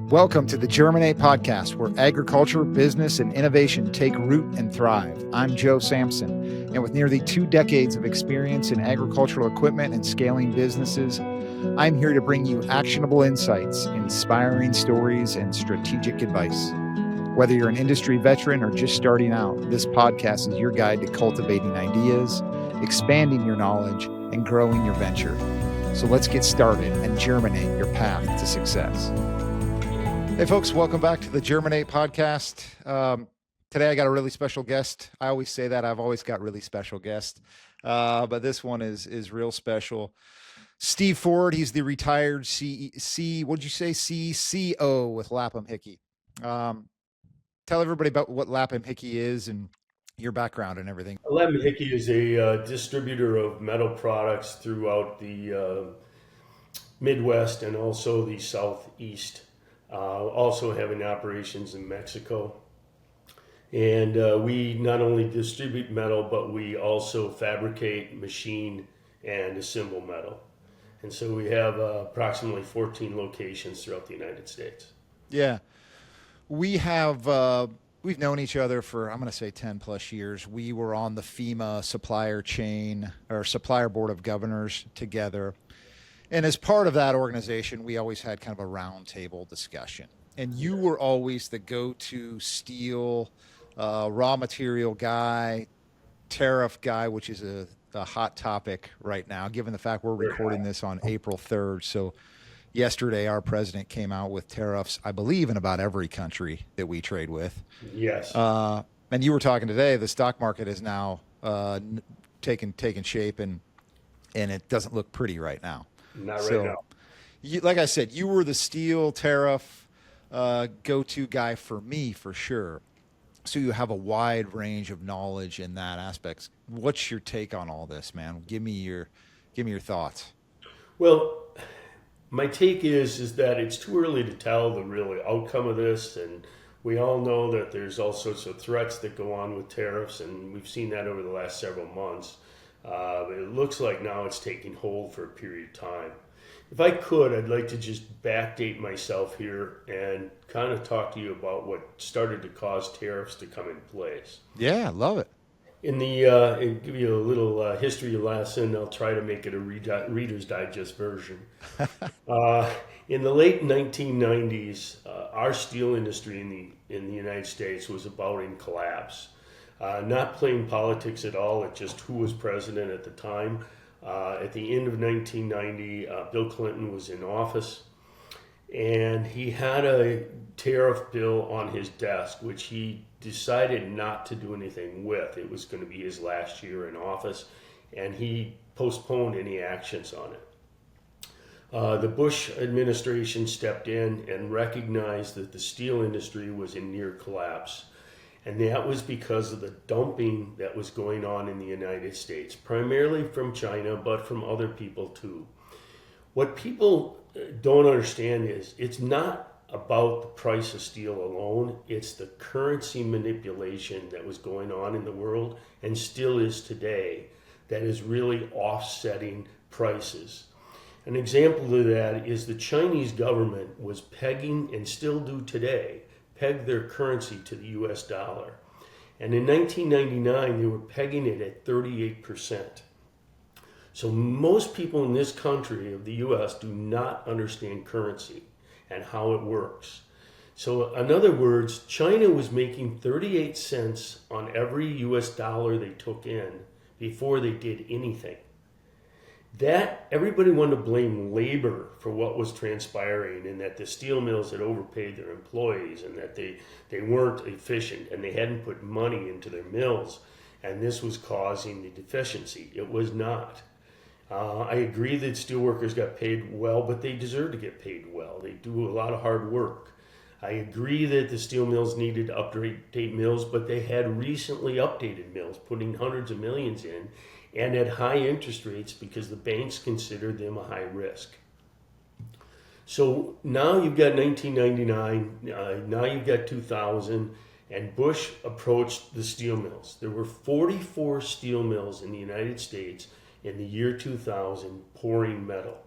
Welcome to the Germinate podcast, where agriculture, business, and innovation take root and thrive. I'm Joe Sampson, and with nearly 2 decades of experience in agricultural equipment and scaling businesses, I'm here to bring you actionable insights, inspiring stories, and strategic advice. Whether you're an industry veteran or just starting out, this podcast is your guide to cultivating ideas, expanding your knowledge, and growing your venture. So let's get started and germinate your path to success. Hey folks, welcome back to the Germinate podcast. Today I got a really special guest. I always say that. I've always got really special guests, but this one is real special. Steve Ford, he's the retired CCO with Lapham Hickey. Tell everybody about what Lapham Hickey is and your background and everything. Lapham Hickey is a distributor of metal products throughout the Midwest and also the Southeast. Also having operations in Mexico. And we not only distribute metal, but we also fabricate, machine, and assemble metal. And so we have approximately 14 locations throughout the United States. Yeah. We've known each other for, I'm going to say 10 plus years. We were on the FEMA supplier chain or supplier board of governors together. And as part of that organization, we always had kind of a roundtable discussion. And you were always the go-to steel, raw material guy, tariff guy, which is a hot topic right now, given the fact we're recording this on April 3rd. So yesterday, our president came out with tariffs, I believe, in about every country that we trade with. Yes. And you were talking today, the stock market is now taken shape, and it doesn't look pretty right now. Not right now. Like I said, you were the steel tariff go-to guy for me, for sure. So you have a wide range of knowledge in that aspect. What's your take on all this, man? Give me your thoughts. Well, my take is that it's too early to tell the real outcome of this, and we all know that there's all sorts of threats that go on with tariffs, and we've seen that over the last several months. It looks like now it's taking hold for a period of time. If I could, I'd like to just backdate myself here and kind of talk to you about what started to cause tariffs to come in place. Yeah, love it. And give you a little history lesson. I'll try to make it a Reader's Digest version. In the late 1990s, our steel industry in the United States was about in collapse. Not playing politics at all, it's just who was president at the time. At the end of 1990, Bill Clinton was in office, and he had a tariff bill on his desk, which he decided not to do anything with. It was going to be his last year in office, and he postponed any actions on it. The Bush administration stepped in and recognized that the steel industry was in near collapse. And that was because of the dumping that was going on in the United States, primarily from China, but from other people too. What people don't understand is it's not about the price of steel alone. It's the currency manipulation that was going on in the world and still is today that is really offsetting prices. An example of that is the Chinese government was pegging, and still do today, peg their currency to the US dollar. And in 1999, they were pegging it at 38%. So most people in this country of the US do not understand currency and how it works. So in other words, China was making 38 cents on every US dollar they took in before they did anything. That everybody wanted to blame labor for what was transpiring, and that the steel mills had overpaid their employees, and that they weren't efficient, and they hadn't put money into their mills, and this was causing the deficiency. It was not. I agree that steelworkers got paid well, but they deserve to get paid well. They do a lot of hard work. I agree that the steel mills needed to update mills, but they had recently updated mills, putting hundreds of millions in, and at high interest rates because the banks considered them a high risk. So now you've got 1999, now you've got 2000, and Bush approached the steel mills. There were 44 steel mills in the United States in the year 2000 pouring metal.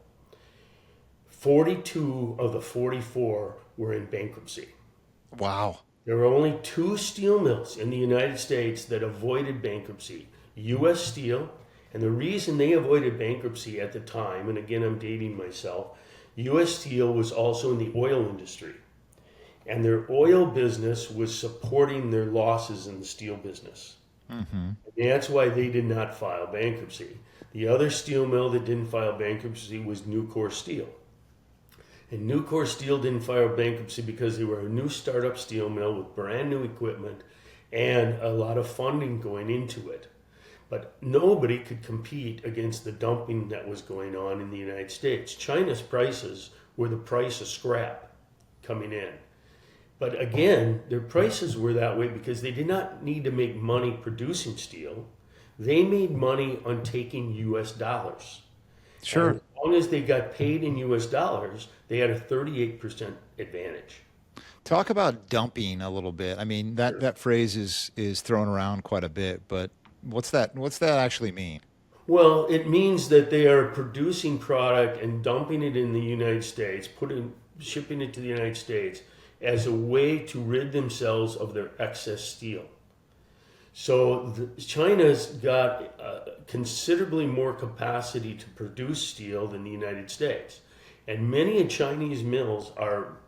42 of the 44 were in bankruptcy. Wow. There were only two steel mills in the United States that avoided bankruptcy, U.S. Steel, and the reason they avoided bankruptcy at the time, and again I'm dating myself, U.S. Steel was also in the oil industry. And their oil business was supporting their losses in the steel business. Mm-hmm. And that's why they did not file bankruptcy. The other steel mill that didn't file bankruptcy was Nucor Steel. And Nucor Steel didn't file bankruptcy because they were a new startup steel mill with brand new equipment and a lot of funding going into it. But nobody could compete against the dumping that was going on in the United States. China's prices were the price of scrap coming in. But again, their prices were that way because they did not need to make money producing steel. They made money on taking U.S. dollars. Sure. And as long as they got paid in U.S. dollars, they had a 38% advantage. Talk about dumping a little bit. I mean, that phrase is thrown around quite a bit, but what's that actually mean? Well, it means that they are producing product and dumping it in the United States, shipping it to the United States as a way to rid themselves of their excess steel. So China's got considerably more capacity to produce steel than the United States. And many of Chinese mills are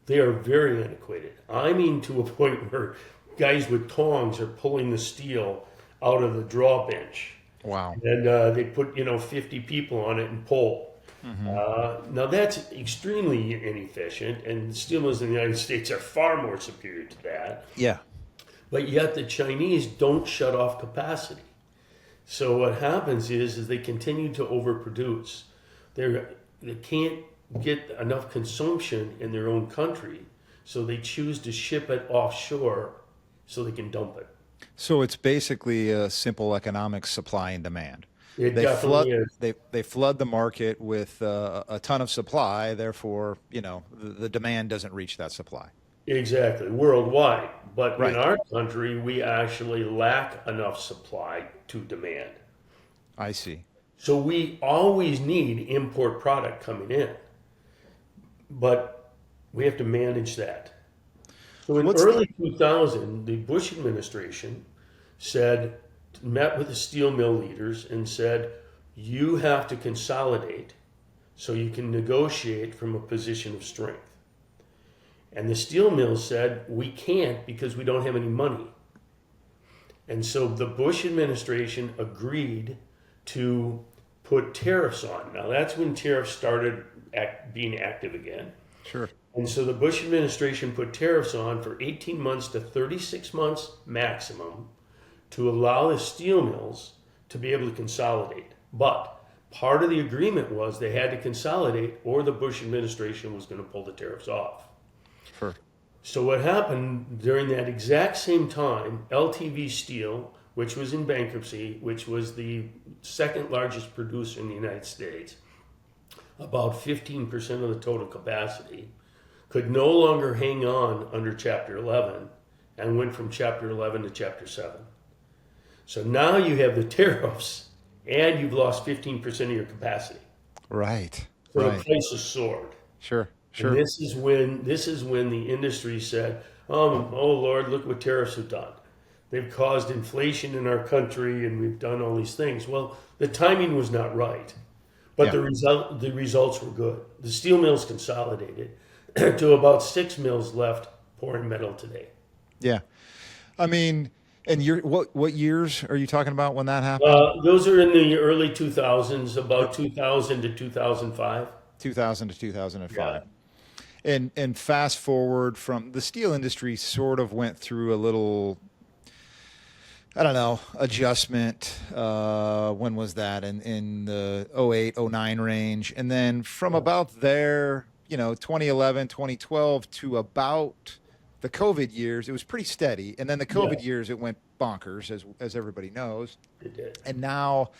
very antiquated. I mean, to a point where guys with tongs are pulling the steel out of the draw bench. Wow. And they put, 50 people on it and pull. Mm-hmm. Now that's extremely inefficient, and the steel mills in the United States are far more superior to that. Yeah. But yet the Chinese don't shut off capacity. So what happens is they continue to overproduce. They can't get enough consumption in their own country, so they choose to ship it offshore so they can dump it. So it's basically a simple economic supply and demand. It definitely is. They flood the market with a ton of supply. Therefore, the demand doesn't reach that supply. Exactly, worldwide. But Right. In our country, we actually lack enough supply to demand. I see. So we always need import product coming in. But we have to manage that. So in early 2000, the Bush administration met with the steel mill leaders and said, you have to consolidate so you can negotiate from a position of strength. And the steel mills said, we can't because we don't have any money. And so the Bush administration agreed to put tariffs on. Now that's when tariffs started being active again. Sure. And so the Bush administration put tariffs on for 18 months to 36 months maximum to allow the steel mills to be able to consolidate. But part of the agreement was they had to consolidate or the Bush administration was going to pull the tariffs off. Sure. So what happened during that exact same time, LTV Steel, which was in bankruptcy, which was the second largest producer in the United States, about 15% of the total capacity, could no longer hang on under Chapter 11 and went from Chapter 11 to Chapter 7. So now you have the tariffs and you've lost 15% of your capacity. Right. So right. the price has soared. Sure. Sure. And this is when the industry said, oh Lord, look what tariffs have done. They've caused inflation in our country and we've done all these things. Well, the timing was not right, but Yeah. the results were good. The steel mills consolidated to about 6 mills left pouring metal today. Yeah. I mean, and what years are you talking about when that happened? Those are in the early 2000s, about 2000 to 2005. 2000 to 2005. Yeah. And fast forward from the steel industry sort of went through a little, I don't know, adjustment. When was that? In the 08, 09 range. And then from about there, 2011, 2012 to about the COVID years, it was pretty steady. And then the COVID years, it went bonkers, as everybody knows. It did. And now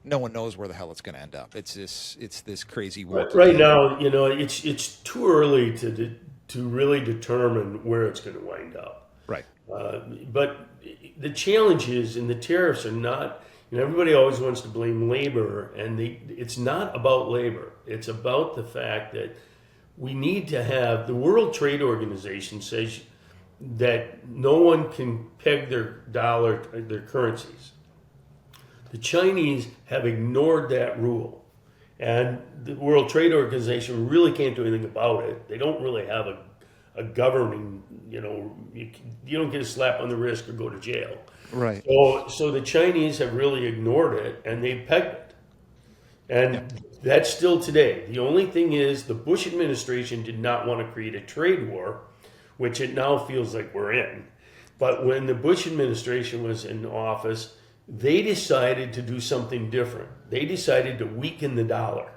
no one knows where the hell it's going to end up. It's this crazy war. Right now, it's too early to really determine where it's going to wind up. Right. But the challenge is, and the tariffs are not. Everybody always wants to blame labor, and it's not about labor. It's about the fact that we need to have, the World Trade Organization says that no one can peg their dollar, their currencies. The Chinese have ignored that rule. And the World Trade Organization really can't do anything about it. They don't really have a governing, you don't get a slap on the wrist or go to jail. Right. So the Chinese have really ignored it, and they've pegged it. And that's still today. The only thing is the Bush administration did not want to create a trade war, which it now feels like we're in. But when the Bush administration was in office, they decided to do something different. They decided to weaken the dollar.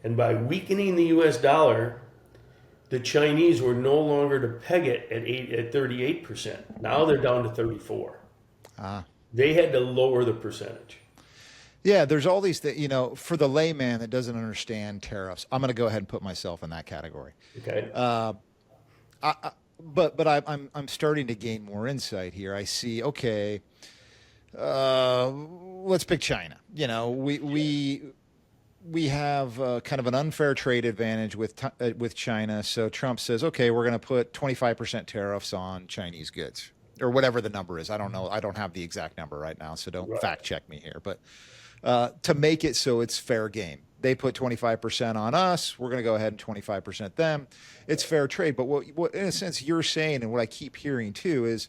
And by weakening the US dollar, the Chinese were no longer to peg it at 38%. Now they're down to 34. They had to lower the percentage. Yeah, there's all these things, for the layman that doesn't understand tariffs. I'm going to go ahead and put myself in that category. Okay. But I'm starting to gain more insight here. I see, okay, let's pick China. We have kind of an unfair trade advantage with China. So Trump says, okay, we're going to put 25% tariffs on Chinese goods, or whatever the number is. I don't know. I don't have the exact number right now, so don't fact check me here. But to make it so it's fair game, they put 25% on us. We're going to go ahead and 25% them. It's fair trade. But what in a sense you're saying, and what I keep hearing too, is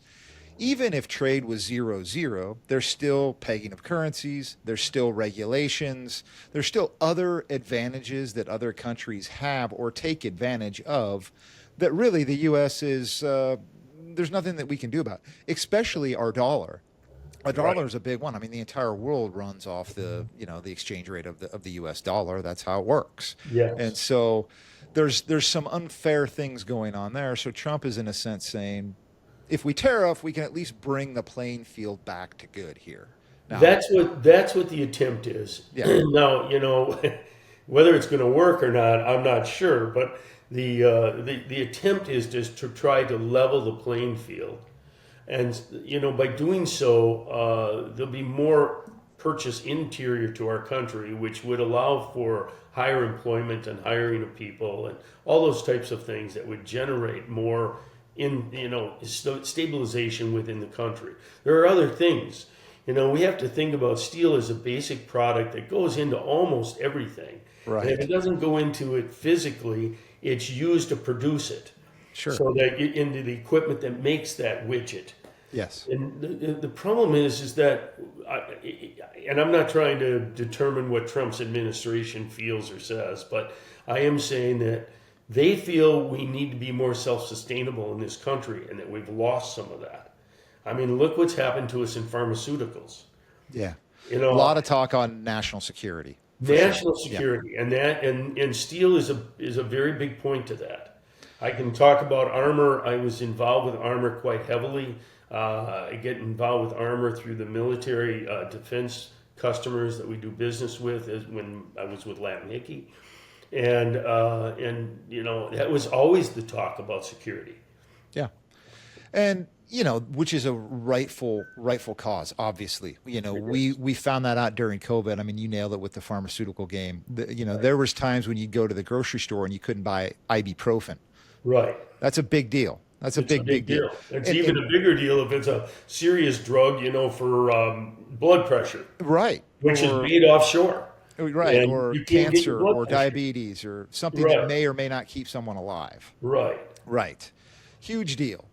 even if trade was 0-0, there's still pegging of currencies, there's still regulations, there's still other advantages that other countries have or take advantage of that really the U.S. is, there's nothing that we can do about, especially our dollar. A dollar is a big one. I mean, the entire world runs off the exchange rate of the U.S. dollar. That's how it works. Yes. And so there's some unfair things going on there. So Trump is in a sense saying, if we tariff, we can at least bring the playing field back to good here. Now, that's what the attempt is. Yeah. Now, whether it's going to work or not, I'm not sure. But the attempt is just to try to level the playing field, and by doing so, there'll be more purchase interior to our country, which would allow for higher employment and hiring of people and all those types of things that would generate more stabilization within the country. There are other things. We have to think about steel as a basic product that goes into almost everything. Right. And if it doesn't go into it physically, it's used to produce it. Sure. So that into the equipment that makes that widget. Yes. And the problem is that, and I'm not trying to determine what Trump's administration feels or says, but I am saying that they feel we need to be more self-sustainable in this country and that we've lost some of that. I mean, look what's happened to us in pharmaceuticals. Yeah. A lot of talk on national security. National security. Yeah. And steel is a very big point to that. I can talk about armor. I was involved with armor quite heavily. I get involved with armor through the military defense customers that we do business with when I was with Lapham Hickey. And that was always the talk about security. Yeah. And, which is a rightful cause, obviously. We found that out during COVID. I mean, you nailed it with the pharmaceutical game. There was times when you'd go to the grocery store and you couldn't buy ibuprofen. Right. That's a big deal. It's a big deal. It's even a bigger deal if it's a serious drug, for blood pressure. Right. Which is made offshore. Right, and or cancer or diabetes or something that may or may not keep someone alive. Right. Huge deal.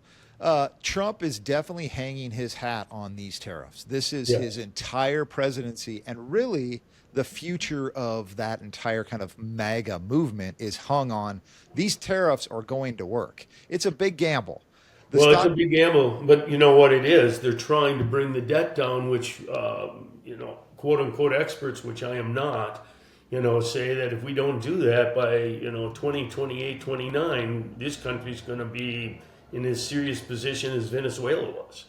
Trump is definitely hanging his hat on these tariffs. This is his entire presidency, and really the future of that entire kind of MAGA movement is hung on these tariffs are going to work. It's a big gamble. It's a big gamble, but you know what it is? They're trying to bring the debt down, which, quote unquote experts, which I am not, say that if we don't do that by, 2028, 29, this country's going to be in as serious position as Venezuela was.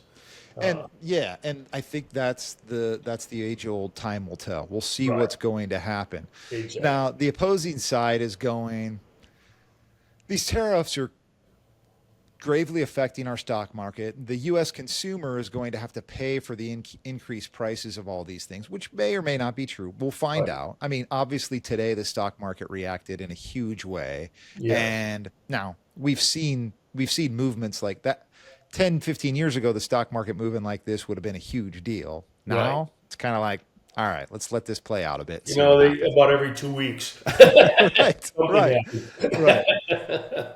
And I think that's the age-old time will tell. We'll see what's going to happen. Exactly. Now, the opposing side is going, these tariffs are gravely affecting our stock market. The U.S. consumer is going to have to pay for the increased prices of all these things, which may or may not be true. We'll find out. I mean, obviously today the stock market reacted in a huge way. Yes. And now we've seen movements like that. 10, 15 years ago, the stock market moving like this would have been a huge deal. Right. Now it's kind of like, all right, let's let this play out a bit. You See know, what they happens. about every 2 weeks. Right, Something right, happens. right.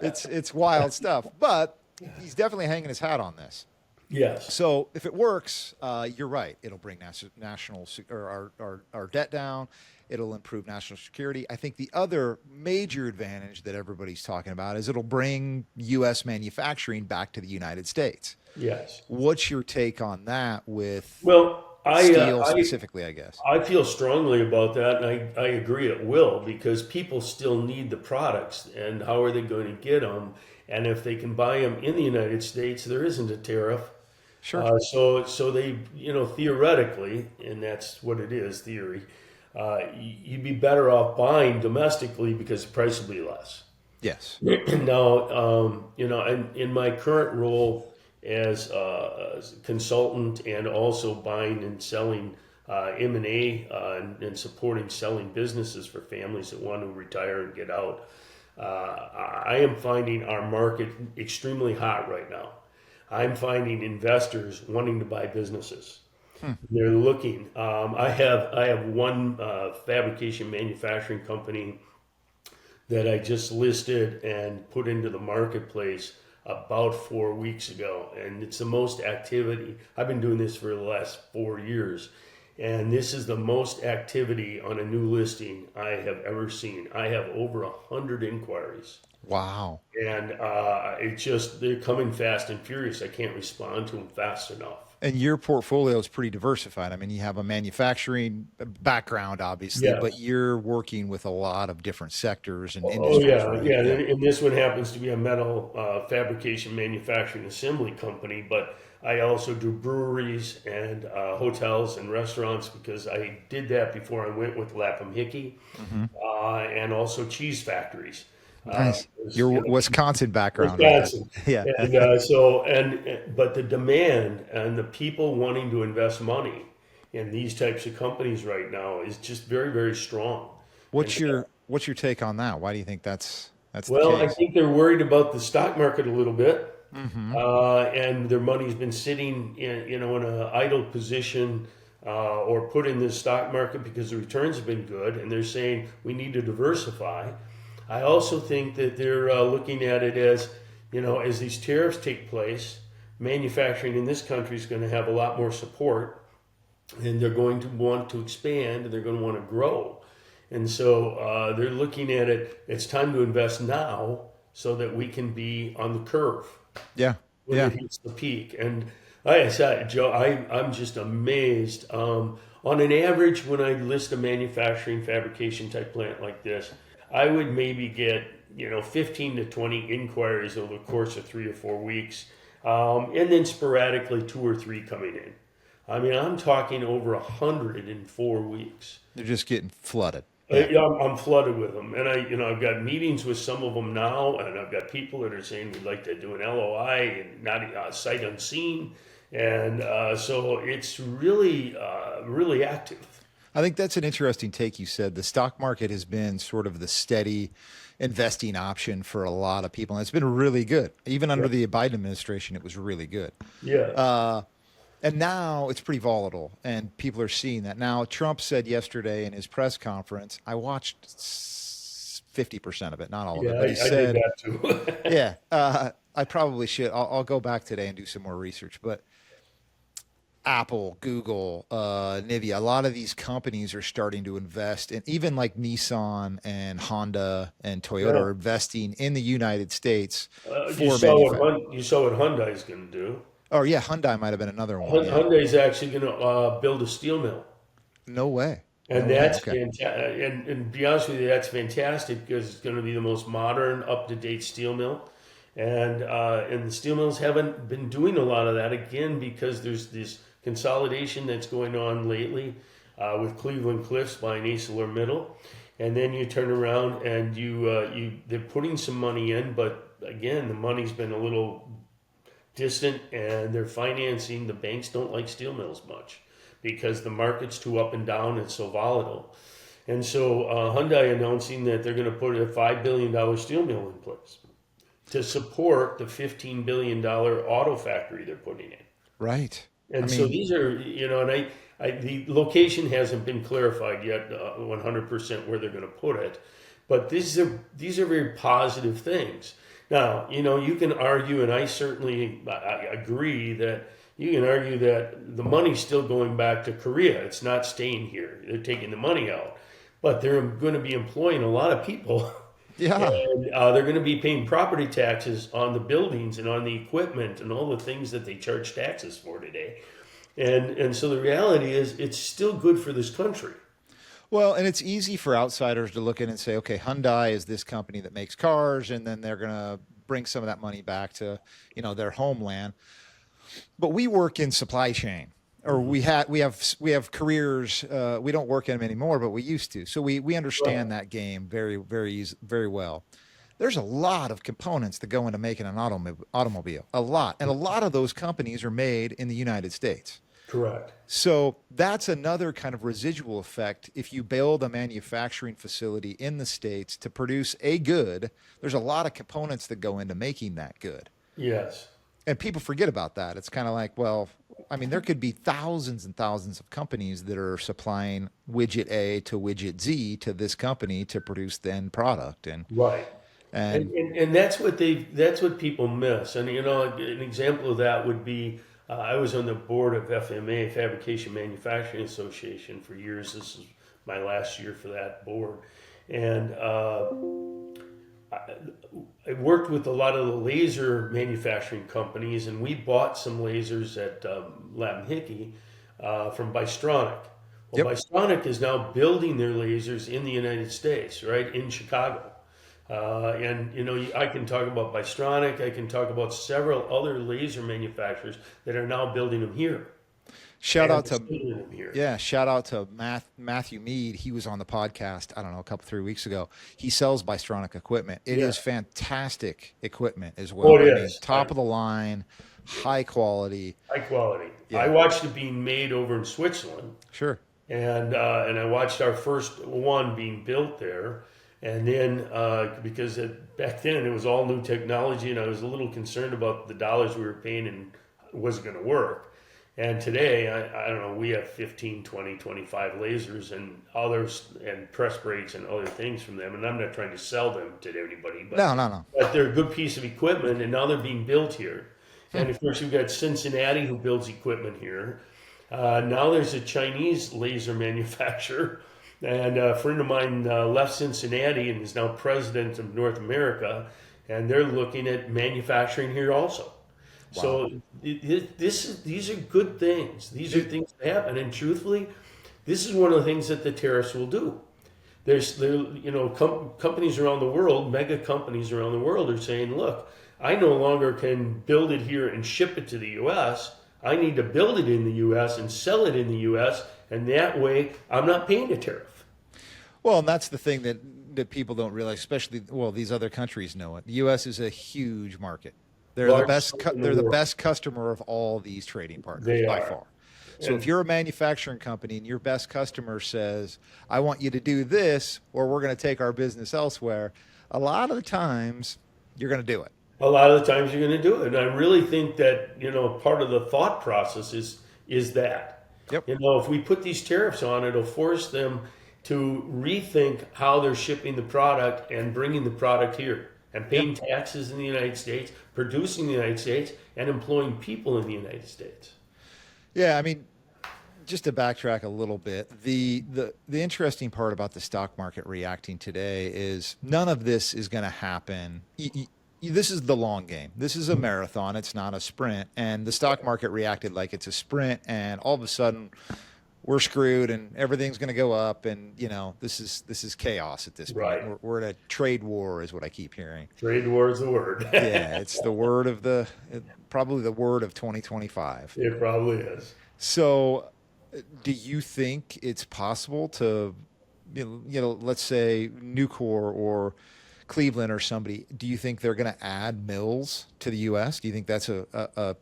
It's wild stuff, but he's definitely hanging his hat on this. Yes. So if it works, you're right. It'll bring national or our debt down. It'll improve national security. I think the other major advantage that everybody's talking about is it'll bring U.S. manufacturing back to the United States. Yes. What's your take on that with Well, steel specifically, I guess? I feel strongly about that, and I agree it will, because people still need the products, and how are they going to get them? And if they can buy them in the United States, there isn't a tariff. Sure. So they, theoretically, and that's what it is, theory, you'd be better off buying domestically because the price will be less. Yes. Now, in my current role as a consultant and also buying and selling M&A and supporting selling businesses for families that want to retire and get out, I am finding our market extremely hot right now. I'm finding investors wanting to buy businesses. They're looking. I have one fabrication manufacturing company that I just listed and put into the marketplace about 4 weeks ago, and it's the most activity. I've been doing this for the last 4 years, and this is the most activity on a new listing I have ever seen. I have over 100 inquiries. Wow. And they're coming fast and furious. I can't respond to them fast enough. And your portfolio is pretty diversified. I mean, you have a manufacturing background, obviously, Yes. but you're working with a lot of different sectors and Oh industries, yeah, right? yeah. And this one happens to be a metal fabrication manufacturing assembly company, but I also do breweries and hotels and restaurants because I did that before I went with Lapham Hickey, and also cheese factories. Nice. Your Wisconsin background, Wisconsin. right? Yeah. And but the demand and the people wanting to invest money in these types of companies right now is just very, very strong. What's your take on that? Why do you think that's the Well, I case? think they're worried about the stock market a little bit, and their money's been sitting in an idle position or put in the stock market because the returns have been good, and they're saying we need to diversify. I also think that they're looking at it as, as these tariffs take place, manufacturing in this country is going to have a lot more support, and they're going to want to expand, and they're going to want to grow. And so they're looking at it, it's time to invest now so that we can be on the curve Yeah. when Yeah. it hits the peak. And like I said, Joe, I'm just amazed. On an average, when I list a manufacturing fabrication type plant like this, I would maybe get 15 to 20 inquiries over the course of 3 or 4 weeks, and then sporadically 2 or 3 coming in. I mean, I'm talking over 100 in 4 weeks. They're just getting flooded. Yeah. I'm flooded with them, and I've got meetings with some of them now, and I've got people that are saying we'd like to do an LOI and not sight unseen, and so it's really really active. I think that's an interesting take. You said the stock market has been sort of the steady investing option for a lot of people, and it's been really good. Even under the Biden administration, it was really good. Yeah. And now it's pretty volatile, and people are seeing that. Now, Trump said yesterday in his press conference, I watched 50% of it, not all of it, but he I said, did that too. yeah, I probably should. I'll go back today and do some more research, but Apple, Google, Nvidia, a lot of these companies are starting to invest, and even like Nissan and Honda and Toyota are investing in the United States for manufacturing. You saw what Hyundai is going to do. Oh yeah, Hyundai might have been another one. Yeah. Hyundai is actually going to build a steel mill. No way. And No way. that's Okay. fantastic. And to be honest with you, that's fantastic because it's going to be the most modern, up-to-date steel mill. And the steel mills haven't been doing a lot of that, again, because there's this consolidation that's going on lately with Cleveland Cliffs buying ArcelorMittal. And then you turn around and they're putting some money in, but again, the money's been a little distant, and they're financing. The banks don't like steel mills much because the market's too up and down and so volatile. And so Hyundai announcing that they're going to put a $5 billion steel mill in place to support the $15 billion auto factory they're putting in. Right. And so these are, and the location hasn't been clarified yet 100% where they're going to put it. But these are very positive things. Now, you can argue, and I certainly agree that you can argue that the money's still going back to Korea. It's not staying here. They're taking the money out. But they're going to be employing a lot of people. Yeah. And they're going to be paying property taxes on the buildings and on the equipment and all the things that they charge taxes for today. And so the reality is it's still good for this country. Well, and it's easy for outsiders to look in and say, okay, Hyundai is this company that makes cars, and then they're going to bring some of that money back to, their homeland. But we work in supply chain. Or we have careers. We don't work in them anymore, but we used to. So we understand that game very well. There's a lot of components that go into making an automobile. A lot, and a lot of those companies are made in the United States. Correct. So that's another kind of residual effect. If you build a manufacturing facility in the States to produce a good, there's a lot of components that go into making that good. Yes. And people forget about that. It's kind of like, well, there could be thousands and thousands of companies that are supplying widget A to widget Z to this company to produce the end product. And right. And that's what people miss. And an example of that would be I was on the board of FMA, Fabrication Manufacturing Association, for years. This is my last year for that board, and I worked with a lot of the laser manufacturing companies, and we bought some lasers at Lapham Hickey from Bystronic. Well, Bystronic is now building their lasers in the United States, right, in Chicago. And I can talk about Bystronic. I can talk about several other laser manufacturers that are now building them here. Shout out to Matthew Mead. He was on the podcast, I don't know, 3 weeks ago. He sells Bystronic equipment. It is fantastic equipment as well. Oh, it is. Top of the line, high quality. High quality. Yeah. I watched it being made over in Switzerland. Sure. And I watched our first one being built there. And then, because back then it was all new technology, and I was a little concerned about the dollars we were paying and was it going to work. And today, I don't know, we have 15, 20, 25 lasers and others, and press brakes and other things from them. And I'm not trying to sell them to anybody. But, no. But they're a good piece of equipment, and now they're being built here. And of course, you've got Cincinnati who builds equipment here. Now there's a Chinese laser manufacturer. And a friend of mine left Cincinnati and is now president of North America, and they're looking at manufacturing here also. Wow. So these are good things. These are things that happen, and truthfully, this is one of the things that the tariffs will do. Companies around the world, mega companies around the world, are saying, "Look, I no longer can build it here and ship it to the U.S. I need to build it in the U.S. and sell it in the U.S." And that way, I'm not paying a tariff. Well, and that's the thing that people don't realize, especially, these other countries know it. The U.S. is a huge market. They're the best. They're the best customer of all these trading partners by far. So if you're a manufacturing company and your best customer says, "I want you to do this, or we're going to take our business elsewhere," a lot of the times you're going to do it. A lot of the times you're going to do it, and I really think that part of the thought process is that. Yep. If we put these tariffs on, it'll force them to rethink how they're shipping the product and bringing the product here and paying taxes in the United States, producing in the United States, and employing people in the United States. Yeah, just to backtrack a little bit, the interesting part about the stock market reacting today is none of this is going to happen. This is the long game. This is a marathon. It's not a sprint. And the stock market reacted like it's a sprint, and all of a sudden we're screwed and everything's going to go up. And this is chaos at this point. Right. We're in a trade war, is what I keep hearing. Trade war is the word. Yeah, it's the word of probably the word of 2025. It probably is. So, do you think it's possible to, let's say Nucor or Cleveland or somebody, do you think they're going to add mills to the U.S.? Do you think that's a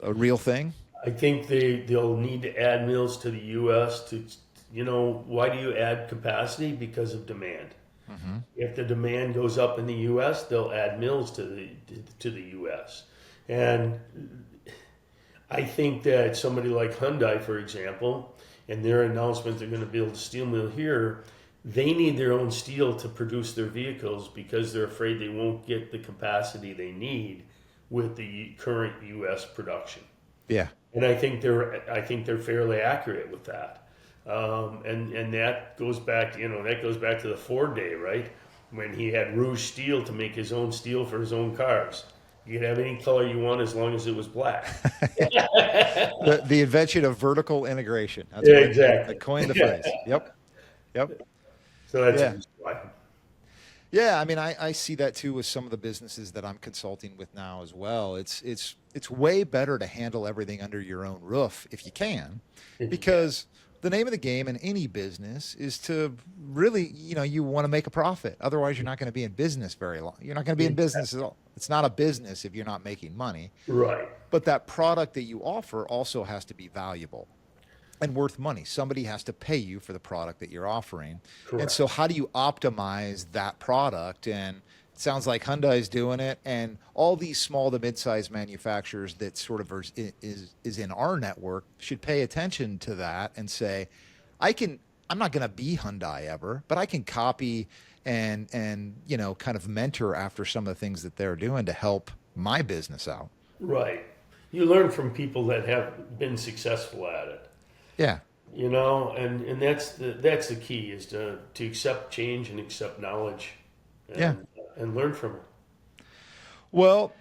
real thing? I think they'll need to add mills to the U.S. to, why do you add capacity? Because of demand. Mm-hmm. If the demand goes up in the U.S., they'll add mills to the U.S. And I think that somebody like Hyundai, for example, and their announcement they're going to build a steel mill here, they need their own steel to produce their vehicles because they're afraid they won't get the capacity they need with the current U.S. production. Yeah. And I think they're fairly accurate with that. And that goes back to the Ford day, right? When he had Rouge Steel to make his own steel for his own cars. You could have any color you want as long as it was black. The invention of vertical integration. That's Yeah, what exactly. I coined the phrase. Yep. Yep. So that's Yeah. why. Yeah, I mean, I see that too with some of the businesses that I'm consulting with now as well. It's way better to handle everything under your own roof if you can, because the name of the game in any business is to really, you want to make a profit. Otherwise, you're not going to be in business very long. You're not going to be in business at all. It's not a business if you're not making money. Right. But that product that you offer also has to be valuable and worth money. Somebody has to pay you for the product that you're offering. Correct. And so how do you optimize that product? And it sounds like Hyundai is doing it, and all these small to mid-sized manufacturers that sort of is in our network should pay attention to that and say, I'm not going to be Hyundai ever, but I can copy and kind of mentor after some of the things that they're doing to help my business out. Right. You learn from people that have been successful at it. Yeah. And that's the key, is to accept change and accept knowledge and learn from it. Well,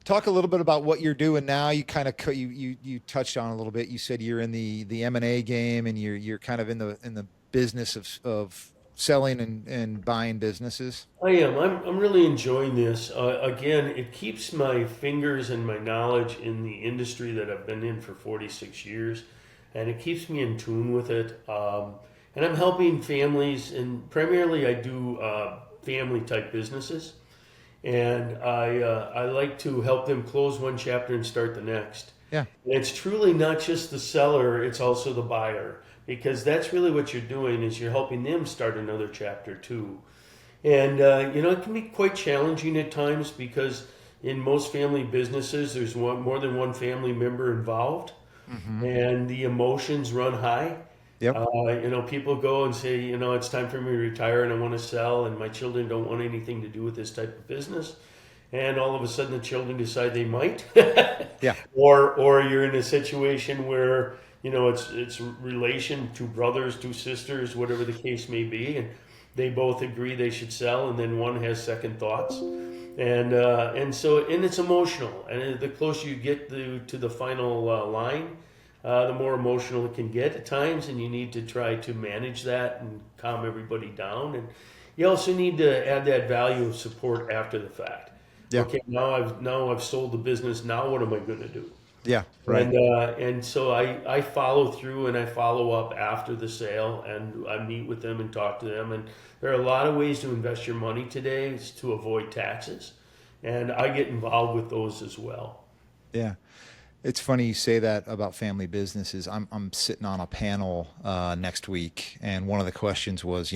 talk a little bit about what you're doing now. You kind of you touched on a little bit. You said you're in the M&A game, and you're kind of in the business of selling and buying businesses. I am. I'm really enjoying this. Again, it keeps my fingers and my knowledge in the industry that I've been in for 46 years. And it keeps me in tune with it. And I'm helping families, and primarily I do family type businesses. And I like to help them close one chapter and start the next. Yeah. And it's truly not just the seller, it's also the buyer. Because that's really what you're doing, is you're helping them start another chapter too. And, it can be quite challenging at times, because in most family businesses, there's more than one family member involved. Mm-hmm. And the emotions run high. Yep. People go and say, it's time for me to retire and I want to sell, and my children don't want anything to do with this type of business. And all of a sudden the children decide they might. Yeah. Or you're in a situation where, it's relation, two brothers, two sisters, whatever the case may be, and they both agree they should sell, and then one has second thoughts. And it's emotional. And the closer you get to the final line, the more emotional it can get at times, and you need to try to manage that and calm everybody down. And you also need to add that value of support after the fact. Yeah. Okay, now I've sold the business. Now what am I going to do? Yeah, right. And so I follow through and I follow up after the sale, and I meet with them and talk to them. And there are a lot of ways to invest your money today to avoid taxes, and I get involved with those as well. Yeah. It's funny you say that about family businesses. I'm sitting on a panel next week, and one of the questions was,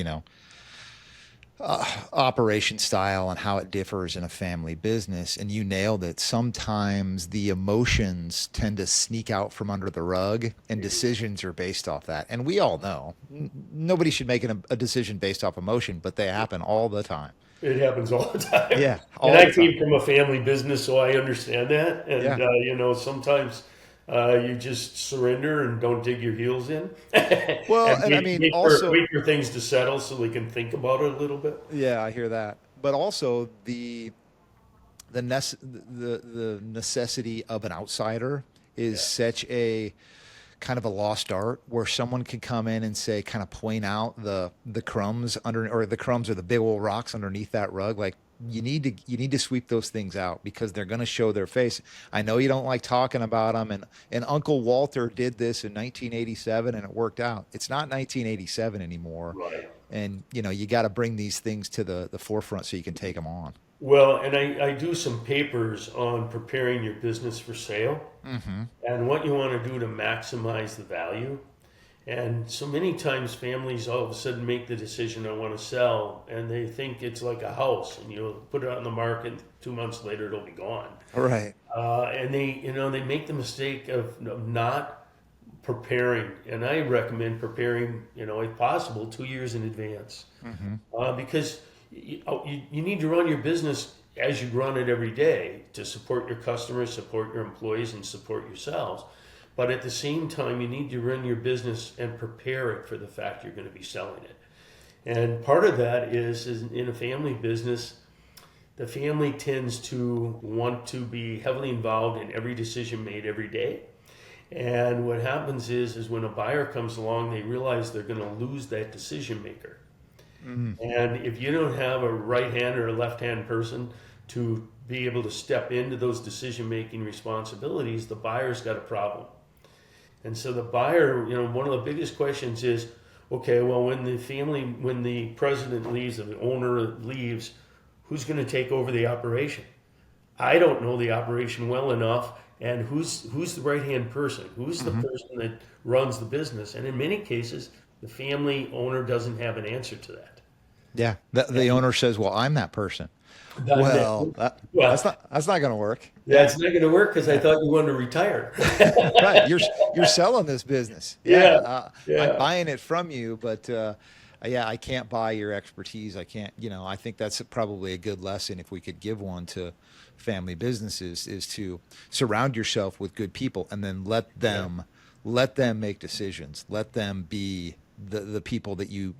operation style and how it differs in a family business. And you nailed it. Sometimes the emotions tend to sneak out from under the rug, and decisions are based off that. And we all know nobody should make a decision based off emotion, but they happen all the time. It happens all the time. Yeah. And I came from a family business, so I understand that. And, sometimes you just surrender and don't dig your heels in. Well, and wait for things to settle so they can think about it a little bit. Yeah, I hear that. But also the necessity of an outsider is such a kind of a lost art, where someone can come in and say, kind of point out the crumbs or the big old rocks underneath that rug. Like, you need to sweep those things out, because they're going to show their face. I know you don't like talking about them, and Uncle Walter did this in 1987 and it worked out. It's not 1987 anymore. Right. and you got to bring these things to the forefront so you can take them on. Well, and I do some papers on preparing your business for sale and what you want to do to maximize the value. And so many times families all of a sudden make the decision, I want to sell, and they think it's like a house, and you'll put it on the market, 2 months later it'll be gone. All right. And they make the mistake of not preparing, and I recommend preparing, if possible, 2 years in advance, because you need to run your business as you run it every day to support your customers, support your employees, and support yourselves. But at the same time, you need to run your business and prepare it for the fact you're going to be selling it. And part of that is in a family business, the family tends to want to be heavily involved in every decision made every day. And what happens is when a buyer comes along, they realize they're going to lose that decision maker. And if you don't have a right hand or a left hand person to be able to step into those decision making responsibilities, the buyer's got a problem. And so the buyer, one of the biggest questions is, okay, well, when the president leaves, or the owner leaves, who's going to take over the operation? I don't know the operation well enough, and who's the right-hand person? Who's the person that runs the business? And in many cases, the family owner doesn't have an answer to that. Yeah. The owner says, well, I'm that person. That's not going to work. That's not going to work because I thought you wanted to retire. Right. You're selling this business. I'm buying it from you, but I can't buy your expertise. I can't, I think that's probably a good lesson if we could give one to family businesses, is to surround yourself with good people and then let them make decisions. Let them be the people that you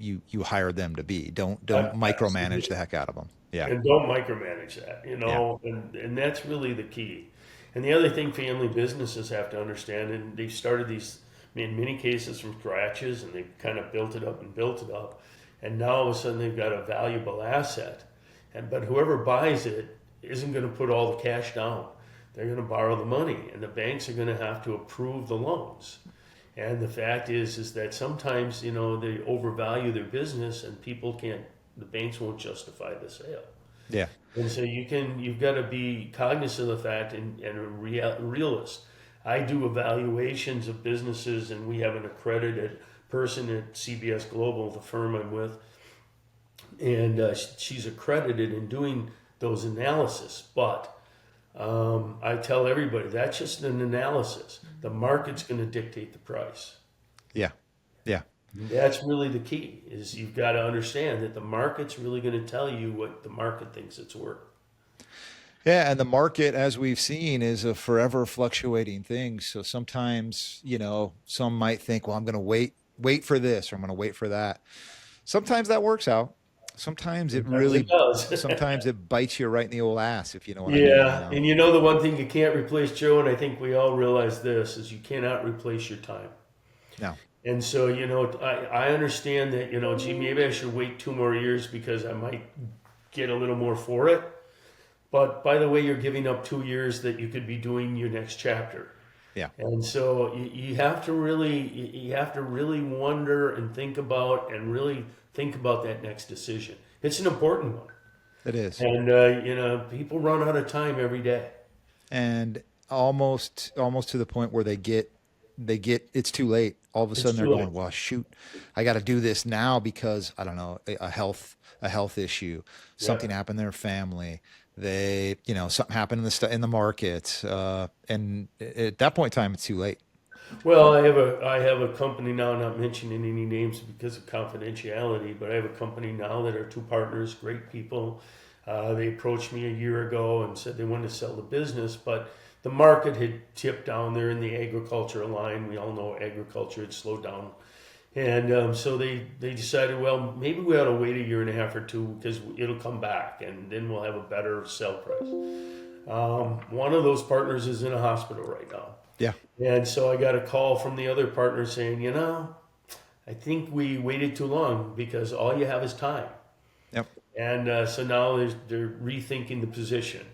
hire them to be. Don't micromanage the heck out of them. Yeah. And don't micromanage that, and that's really the key. And the other thing family businesses have to understand, and they've started these, in many cases, from scratches, and they've kind of built it up. And now all of a sudden they've got a valuable asset. But whoever buys it isn't going to put all the cash down. They're going to borrow the money, and the banks are going to have to approve the loans. And the fact is that sometimes, they overvalue their business, and the banks won't justify the sale. Yeah. And so you've got to be cognizant of the fact and a realist. I do evaluations of businesses, and we have an accredited person at CBS Global, the firm I'm with, and she's accredited in doing those analysis. But I tell everybody that's just an analysis. The market's going to dictate the price. Yeah. Yeah. That's really the key, is you've got to understand that the market's really going to tell you what the market thinks it's worth. Yeah, and the market, as we've seen, is a forever fluctuating thing. So sometimes, some might think, well, I'm going to wait for this, or I'm going to wait for that. Sometimes that works out. Sometimes it really does. Sometimes it bites you right in the old ass, if you know what I mean. Yeah, and the one thing you can't replace, Joe, and I think we all realize this, is you cannot replace your time. No. And so, I understand that, gee, maybe I should wait 2 more years because I might get a little more for it. But by the way, you're giving up 2 years that you could be doing your next chapter. Yeah. And so you have to really wonder and think about that next decision. It's an important one. It is. And, people run out of time every day. And almost to the point where they get it's too late. All of a sudden they're going, well, shoot, I got to do this now because, I don't know, a health issue, something happened in their family. They, something happened in the market. And at that point in time, it's too late. Well, I have a company now, not mentioning any names because of confidentiality, but I have a company now that are 2 partners, great people. They approached me a year ago and said they wanted to sell the business, but the market had tipped down there in the agriculture line. We all know agriculture had slowed down. And so they decided, well, maybe we ought to wait a year and a half or 2 because it'll come back and then we'll have a better sell price. One of those partners is in a hospital right now. Yeah. And so I got a call from the other partner saying, I think we waited too long because all you have is time. Yep. And so now they're rethinking the position.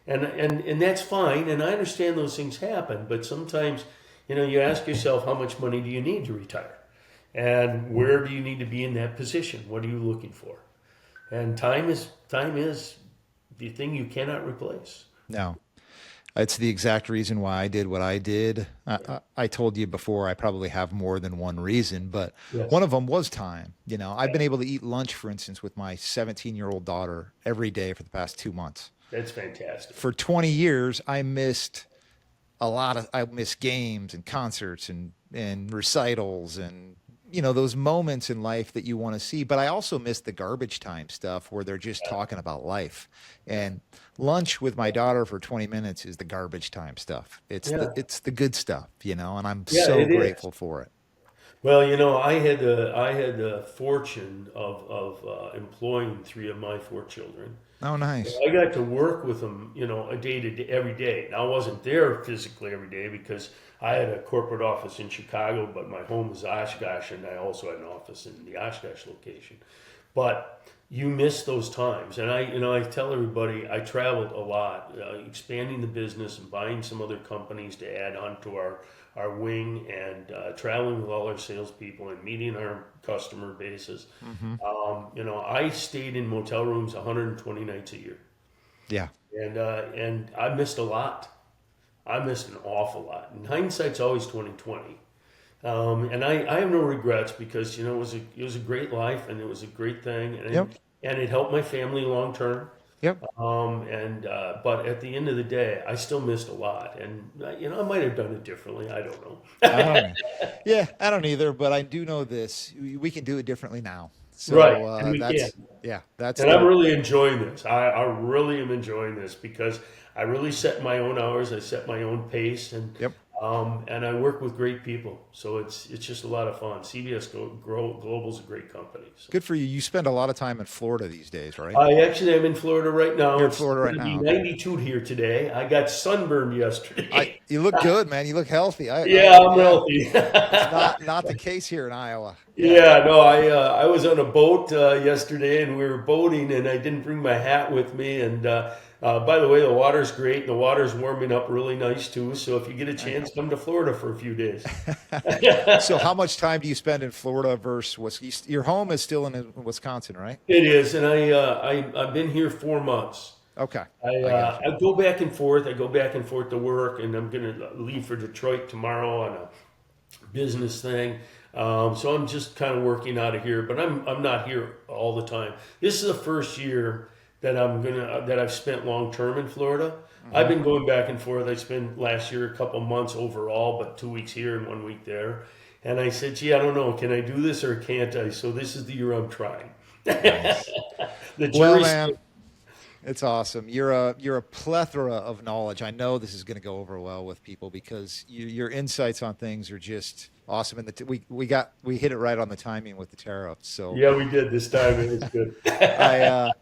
And that's fine, and I understand those things happen, but sometimes, you ask yourself, how much money do you need to retire? And where do you need to be in that position? What are you looking for? And time is the thing you cannot replace. No. It's the exact reason why I did what I did. I told you before, I probably have more than one reason, but Yes. one of them was time. I've been able to eat lunch, for instance, with my 17-year-old daughter every day for the past 2 months. That's fantastic. For 20 years, I missed games and concerts and recitals and those moments in life that you want to see. But I also miss the garbage time stuff where they're just talking about life. And lunch with my daughter for 20 minutes is the garbage time stuff. It's the good stuff, and I'm so grateful for it. Well, I had the fortune of employing 3 of my 4 children. Oh, nice. So I got to work with them, a day to day, every day. Now, I wasn't there physically every day because I had a corporate office in Chicago, but my home was Oshkosh, and I also had an office in the Oshkosh location. But you miss those times, and I tell everybody I traveled a lot, expanding the business and buying some other companies to add on to our wing, and traveling with all our salespeople and meeting our customer bases. Mm-hmm. I stayed in motel rooms 120 nights a year. Yeah, and I missed a lot. I missed an awful lot. And hindsight's always 20/20. And I have no regrets because it was a great life and it was a great thing, and it helped my family long term. Yep. But at the end of the day, I still missed a lot, and I might have done it differently. I don't know. Yeah, I don't either, but I do know this: we can do it differently now. So, right, and we can. Yeah, that's. And I'm really enjoying this. I really am enjoying this because I really set my own hours. I set my own pace, and and I work with great people. So it's just a lot of fun. CBS Global is a great company. So. Good for you. You spend a lot of time in Florida these days, right? I actually am in Florida right now. You're in Florida right now. It's 92 here today. I got sunburned yesterday. You look good, man. You look healthy. I'm healthy. It's not the case here in Iowa. I was on a boat yesterday, and we were boating, and I didn't bring my hat with me. And by the way, the water's great, and the water's warming up really nice too. So if you get a chance, come to Florida for a few days. So how much time do you spend in Florida versus your home is still in Wisconsin, right? It is, and I've been here 4 months. Okay. I go back and forth. I go back and forth to work, and I'm going to leave for Detroit tomorrow on a business thing. So I'm just kind of working out of here, but I'm not here all the time. This is the first year that I've spent long term in Florida. Mm-hmm. I've been going back and forth. I spent last year a couple months overall, but 2 weeks here and 1 week there. And I said, gee, I don't know, can I do this or can't I? So this is the year I'm trying. Nice. Well, man, it's awesome. You're a plethora of knowledge. I know this is going to go over well with people because your insights on things are just awesome. And we hit it right on the timing with the tariffs. So yeah, we did this time. It was good.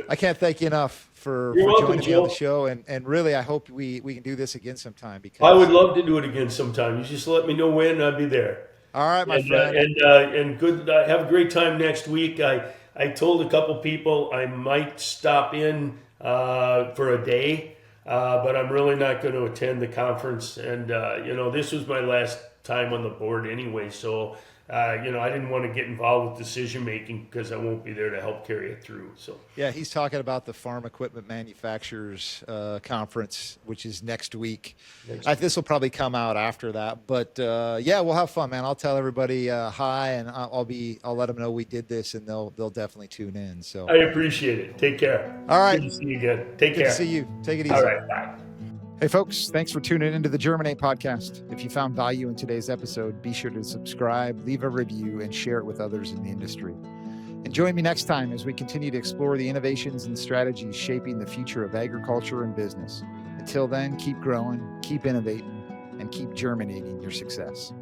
I can't thank you enough for joining me on the show, and really I hope we can do this again sometime. Because I would love to do it again sometime. You just let me know when, I'll be there. All right, my friend. And good. Have a great time next week. I told a couple people I might stop in for a day, but I'm really not going to attend the conference. And this was my last time on the board anyway, so. I didn't want to get involved with decision making because I won't be there to help carry it through. So yeah, he's talking about the Farm Equipment Manufacturers Conference, which is next week. This will probably come out after that, but we'll have fun, man. I'll tell everybody hi, and I'll let them know we did this, and they'll definitely tune in. So I appreciate it. Take care. All right. Good to see you again. Take care. Good to see you. Take it easy. All right. Bye. Hey, folks, thanks for tuning into the Germinate podcast. If you found value in today's episode, be sure to subscribe, leave a review, and share it with others in the industry. And join me next time as we continue to explore the innovations and strategies shaping the future of agriculture and business. Until then, keep growing, keep innovating, and keep germinating your success.